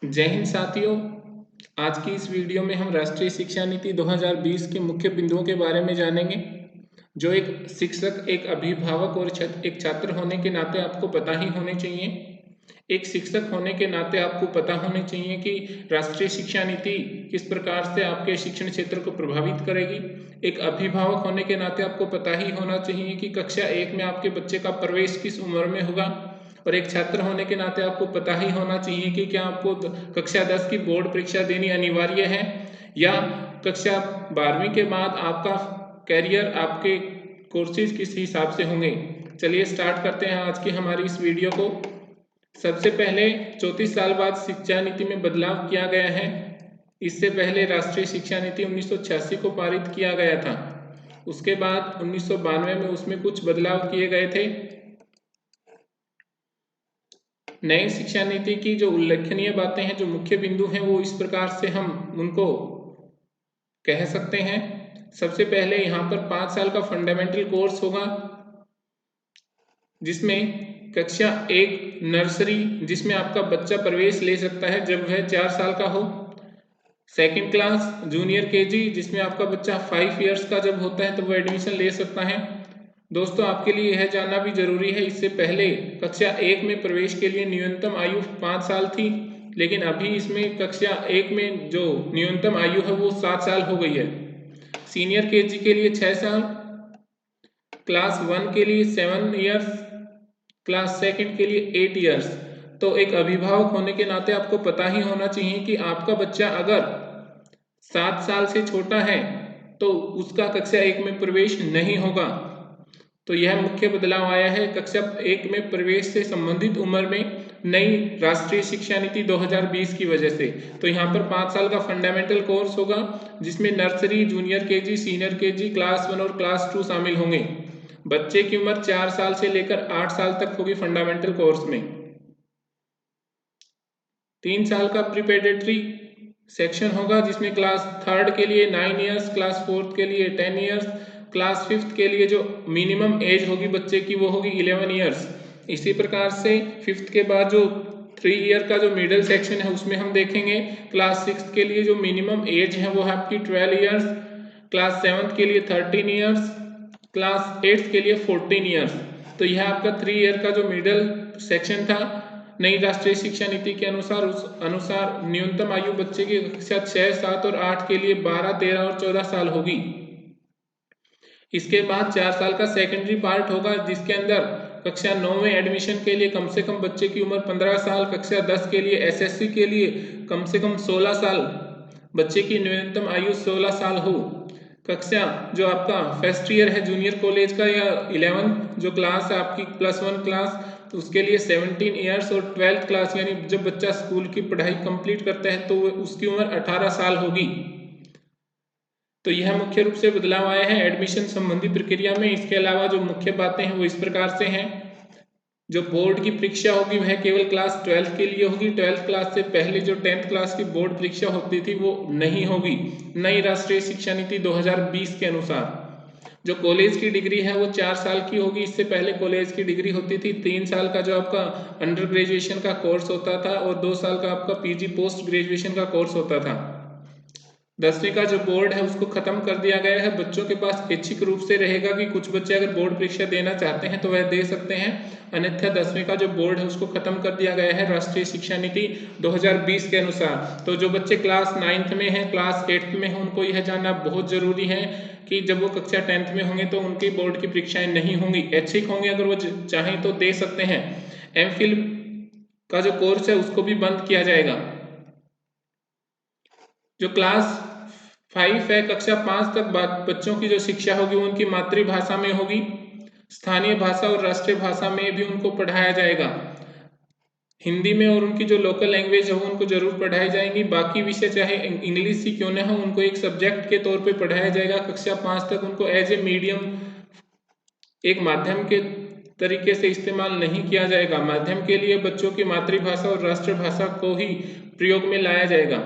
जय हिंद साथियों। आज की इस वीडियो में हम राष्ट्रीय शिक्षा नीति 2020 के मुख्य बिंदुओं के बारे में जानेंगे। जो एक शिक्षक, एक अभिभावक और एक छात्र होने के नाते आपको पता ही होने चाहिए। एक शिक्षक होने के नाते आपको पता होने चाहिए कि राष्ट्रीय शिक्षा नीति किस प्रकार से आपके शिक्षण क्षेत्र को प्रभावित करेगी। एक अभिभावक होने के नाते आपको पता ही होना चाहिए कि कक्षा 1 में आपके बच्चे का प्रवेश किस उम्र में होगा। और एक छात्र होने के नाते आपको पता ही होना चाहिए कि क्या आपको कक्षा 10 की बोर्ड परीक्षा देनी अनिवार्य है या कक्षा 12वीं के बाद आपका कैरियर, आपके कोर्सेज किस हिसाब से होंगे। चलिए स्टार्ट करते हैं आज की हमारी इस वीडियो को। सबसे पहले 34 साल बाद शिक्षा नीति में बदलाव किया गया है। इससे पहले राष्ट्रीय शिक्षा नीति 1986 को पारित किया गया था। उसके बाद 1992 में उसमें कुछ बदलाव किए गए थे। नई शिक्षा नीति की जो उल्लेखनीय बातें हैं, जो मुख्य बिंदु हैं, वो इस प्रकार से हम उनको कह सकते हैं। सबसे पहले यहाँ पर 5 साल का फंडामेंटल कोर्स होगा, जिसमें कक्षा 1 नर्सरी, जिसमें आपका बच्चा प्रवेश ले सकता है जब वह 4 साल का हो। सेकेंड क्लास जूनियर केजी, जिसमें आपका बच्चा 5 इयर्स का जब होता है तो वह एडमिशन ले सकता है। दोस्तों, आपके लिए यह जानना भी जरूरी है, इससे पहले कक्षा 1 में प्रवेश के लिए न्यूनतम आयु 5 साल थी, लेकिन अभी इसमें कक्षा 1 में जो न्यूनतम आयु है वो 7 साल हो गई है। सीनियर केजी के लिए 6 साल, क्लास 1 के लिए 7 इयर्स, क्लास सेकंड के लिए 8 इयर्स। तो एक अभिभावक होने के नाते आपको पता ही होना चाहिए कि आपका बच्चा अगर 7 साल से छोटा है तो उसका कक्षा 1 में प्रवेश नहीं होगा। तो यह मुख्य बदलाव आया है कक्षा 1 में प्रवेश से संबंधित उम्र में नई राष्ट्रीय शिक्षा नीति 2020 की वजह से। तो यहाँ पर 5 साल का फंडामेंटल कोर्स होगा, जिसमें nursery, junior KG, senior KG, class 1 और क्लास 2 शामिल होंगे। बच्चे की उम्र 4 साल से लेकर 8 साल तक होगी फंडामेंटल कोर्स में। 3 साल का प्रीपेडेटरी सेक्शन होगा, जिसमें क्लास 3 के लिए 9 इयर्स, क्लास 4 के लिए 10 इयर्स, क्लास 5 के लिए जो मिनिमम एज होगी बच्चे की वो होगी 11 इयर्स। इसी प्रकार से 5th के बाद जो 3 ईयर का जो मिडिल सेक्शन है उसमें हम देखेंगे क्लास 6 के लिए जो मिनिमम एज है वो है आपकी 12 इयर्स, क्लास 7 के लिए 13 इयर्स, क्लास 8 के लिए 14 इयर्स। तो यह आपका 3 ईयर का जो मिडिल सेक्शन था नई राष्ट्रीय शिक्षा नीति के अनुसार, उस अनुसार न्यूनतम आयु बच्चे की कक्षा 6, 7 और 8 के लिए 12, 13 और 14 साल होगी। इसके बाद 4 साल का सेकेंडरी पार्ट होगा, जिसके अंदर कक्षा 9 में एडमिशन के लिए कम से कम बच्चे की उम्र 15 साल, कक्षा 10 के लिए एसएससी के लिए कम से कम 16 साल, बच्चे की न्यूनतम आयु 16 साल हो। कक्षा जो आपका फर्स्ट ईयर है जूनियर कॉलेज का या 11th जो क्लास है आपकी +1 क्लास, तो उसके लिए 17 इयर्स और 12th क्लास यानी जब बच्चा स्कूल की पढ़ाई कंप्लीट करता है तो उसकी उम्र 18 साल होगी। तो यह मुख्य रूप से बदलाव आया है एडमिशन संबंधी प्रक्रिया में। इसके अलावा जो मुख्य बातें हैं वो इस प्रकार से हैं। जो बोर्ड की परीक्षा होगी वह केवल क्लास 12 के लिए होगी। 12th क्लास से पहले जो 10th क्लास की बोर्ड परीक्षा होती थी वो नहीं होगी नई राष्ट्रीय शिक्षा नीति 2020 के अनुसार। जो कॉलेज की डिग्री है वो 4 साल की होगी। इससे पहले कॉलेज की डिग्री होती थी 3 साल का जो आपका अंडर ग्रेजुएशन का कोर्स होता था और 2 साल का आपका पीजी पोस्ट ग्रेजुएशन का कोर्स होता था। 10वीं का जो बोर्ड है उसको खत्म कर दिया गया है। बच्चों के पास ऐच्छिक रूप से रहेगा कि कुछ बच्चे अगर बोर्ड परीक्षा देना चाहते हैं तो वह दे सकते हैं, अन्यथा 10वीं का जो बोर्ड है उसको खत्म कर दिया गया है राष्ट्रीय शिक्षा नीति 2020 के अनुसार। तो जो बच्चे क्लास 9th में हैं, क्लास 8th में हैं, उनको यह जानना बहुत जरूरी है कि जब वो कक्षा 10th में होंगे तो उनकी बोर्ड की परीक्षाएं नहीं होंगी, ऐच्छिक होंगे। अगर वो चाहें तो दे सकते हैं। एमफिल का जो कोर्स है उसको भी बंद किया जाएगा। जो क्लास 5 है, कक्षा 5 तक बच्चों की जो शिक्षा होगी वो उनकी मातृभाषा में होगी। स्थानीय भाषा और राष्ट्रीय भाषा में भी उनको पढ़ाया जाएगा। हिंदी में और उनकी जो लोकल लैंग्वेज है वो उनको जरूर पढ़ाई जाएंगी। बाकी विषय चाहे इंग्लिश ही क्यों ना हो उनको एक सब्जेक्ट के तौर पे पढ़ाया जाएगा। कक्षा 5 तक उनको एज ए मीडियम, एक माध्यम के तरीके से इस्तेमाल नहीं किया जाएगा। माध्यम के लिए बच्चों की मातृभाषा और राष्ट्रभाषा को ही प्रयोग में लाया जाएगा।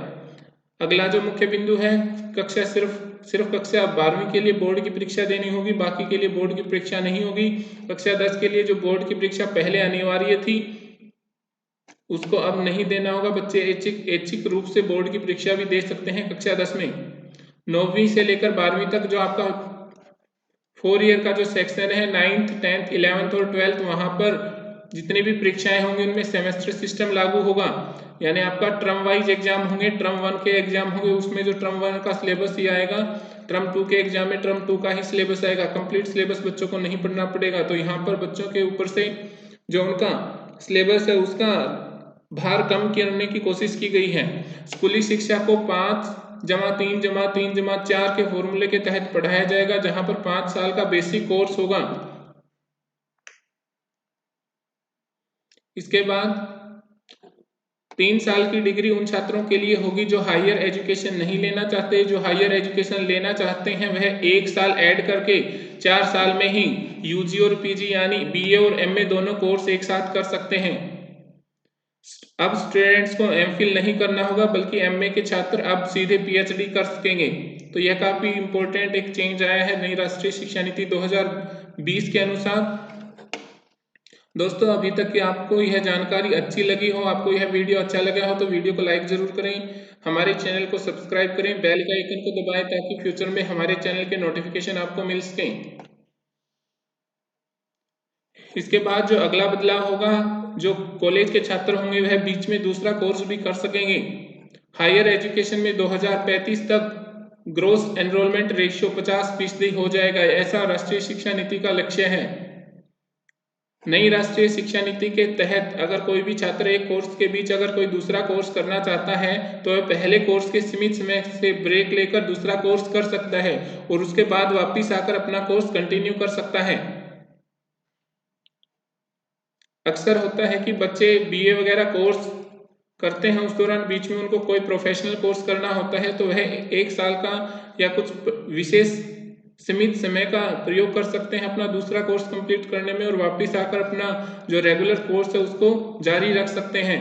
अगला जो मुख्य बिंदु है, कक्षा सिर्फ कक्षा 12वीं के लिए बोर्ड की परीक्षा देनी होगी, बाकी के लिए बोर्ड की परीक्षा नहीं होगी। कक्षा 10 के लिए जो बोर्ड की परीक्षा पहले अनिवार्य थी उसको अब नहीं देना होगा। बच्चे ऐच्छिक रूप से बोर्ड की परीक्षा भी दे सकते हैं कक्षा 10 में। 9वीं से लेकर 12वीं तक जो आपका 4 ईयर का जो सेक्शन है, 9th 10th 11th और 12th, वहाँ पर जितनी भी परीक्षाएं होंगी उनमें सेमेस्टर सिस्टम लागू होगा। यानी आपका टर्म वाइज एग्जाम होंगे। टर्म 1 के एग्जाम होंगे, उसमें जो टर्म 1 का सिलेबस ही आएगा, टर्म 2 के एग्जाम में टर्म 2 का ही सिलेबस आएगा। कंप्लीट सिलेबस बच्चों को नहीं पढ़ना पड़ेगा। तो यहाँ पर बच्चों के ऊपर से जो उनका सिलेबस है उसका भार कम करने की कोशिश की गई है। स्कूली शिक्षा को 5+3+3+4 के फॉर्मूले के तहत पढ़ाया जाएगा, जहां पर 5 साल का बेसिक कोर्स होगा। इसके बाद 3 साल की डिग्री उन छात्रों के लिए होगी जो हायर एजुकेशन नहीं लेना चाहते। जो हायर एजुकेशन लेना चाहते हैं वह 1 साल ऐड करके 4 साल में ही यूजी और पीजी यानी बीए और एमए दोनों कोर्स एक साथ कर सकते हैं। अब स्टूडेंट्स को एमफिल नहीं करना होगा, बल्कि एमए के छात्र अब सीधे पीएचडी कर सकेंगे। तो यह काफी इंपॉर्टेंट एक चेंज आया है नई राष्ट्रीय शिक्षा नीति 2020 के अनुसार। दोस्तों, अभी तक की आपको यह जानकारी अच्छी लगी हो, आपको यह वीडियो अच्छा लगा हो, तो वीडियो को लाइक जरूर करें, हमारे चैनल को सब्सक्राइब करें, बेल का आइकन को दबाएं ताकि फ्यूचर में हमारे चैनल के नोटिफिकेशन आपको मिल सकें। इसके बाद जो अगला बदलाव होगा, जो कॉलेज के छात्र होंगे वह बीच में दूसरा कोर्स भी कर सकेंगे। हायर एजुकेशन में 2035 तक ग्रोस एनरोलमेंट रेशियो 50% हो जाएगा, ऐसा राष्ट्रीय शिक्षा नीति का लक्ष्य है। नई राष्ट्रीय शिक्षा नीति के तहत अगर कोई भी छात्र एक कोर्स के बीच अगर कोई दूसरा कोर्स करना चाहता है तो वह पहले कोर्स के सीमित समय से ब्रेक लेकर दूसरा कोर्स कर सकता है और उसके बाद वापिस आकर अपना कोर्स कंटिन्यू कर सकता है। अक्सर होता है कि बच्चे बीए वगैरह कोर्स करते हैं, उस दौरान बीच में उनको कोई प्रोफेशनल कोर्स करना होता है, तो वह 1 साल का या कुछ विशेष सीमित समय का प्रयोग कर सकते हैं अपना दूसरा कोर्स कंप्लीट करने में और वापस आकर अपना जो रेगुलर कोर्स है उसको जारी रख सकते हैं।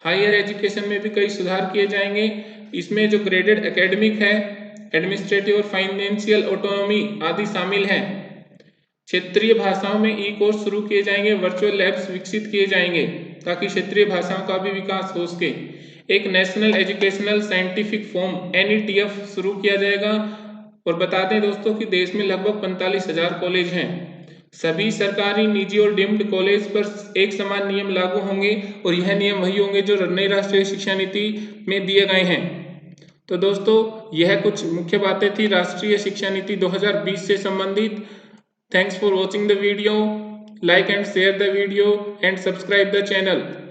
हायर एजुकेशन में भी कई सुधार किए जाएंगे। इसमें जो ग्रेडेड एकेडमिक है, एडमिनिस्ट्रेटिव और फाइनेंशियल ऑटोनॉमी आदि शामिल हैं। क्षेत्रीय भाषाओं में ई कोर्स शुरू किए जाएंगे, वर्चुअल लैब्स विकसित किए जाएंगे ताकि क्षेत्रीय भाषाओं का भी विकास हो सके। एक national educational scientific form NETF शुरू किया जाएगा। और बता दें दोस्तों कि देश में लगभग 45,000 कॉलेज हैं। सभी सरकारी, निजी और डीम्ड कॉलेज पर एक समान नियम लागू होंगे और यह नियम वही होंगे जो नई राष्ट्रीय शिक्षा नीति में दिए गए हैं। तो दोस्तों, यह कुछ मुख्य बातें थी राष्ट्रीय शिक्षा नीति 2020 से संबंधित। Thanks for watching the video. Like and share the video and subscribe the channel.